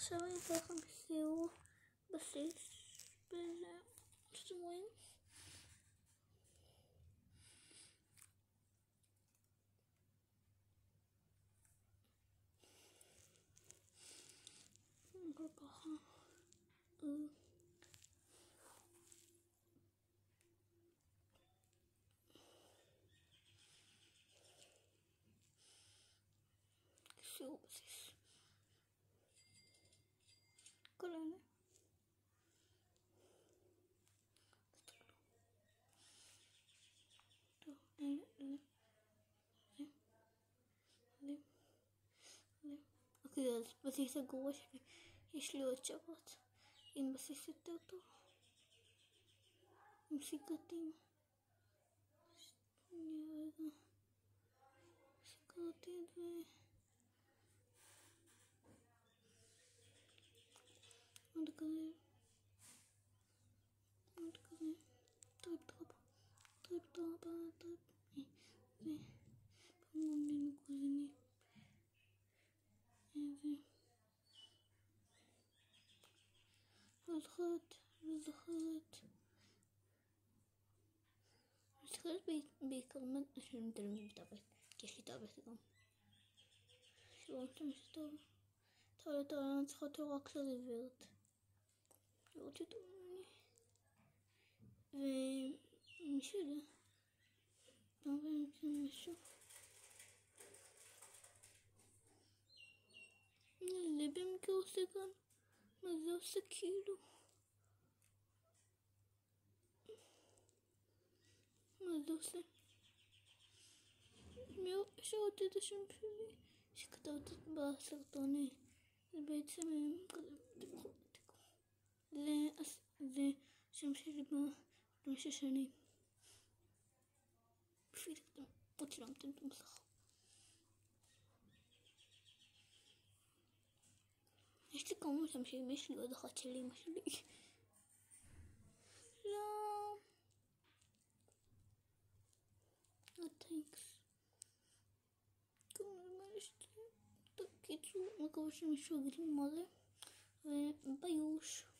עכשיו אני אתן לכם בסיור בסיס בזה שאתם רואים. הכל ככה. סיור בסיס. כל אלה. טוב, אלה. אוקיי, אז בסיס הגרוע שלי יש לי עוד שבת עם בסיס יותר טוב, עם סיגרטים. סגרתי את זה. עוד כזה. טריפ טרפה. זה פעמונים גוזנים. זוכרת בעיקר שאני מתעלמת בטאבלט, כי יש לי טאבלט גם. שלא משתמש טוב. טאבלט אני צריכה אותו רק לריברת. לראות יותר ממני. ומישהו יודע. לא מבין אם זה משהו. זה במקרה עושה כאן. מה זה עושה כאילו? מה זה עושה? מי שרתי את השם שלי שכתבתי בסרטון. זה בעצם זה השם שלי במשך שנים. בשביל אתם עוד צילמתם את המסך. יש לי כמה משתמשים, יש לי עוד אחת של אמא שלי. לא. טנקס. בקיצור, מקווה שמישהו יגיד לי מה זה. וביוש.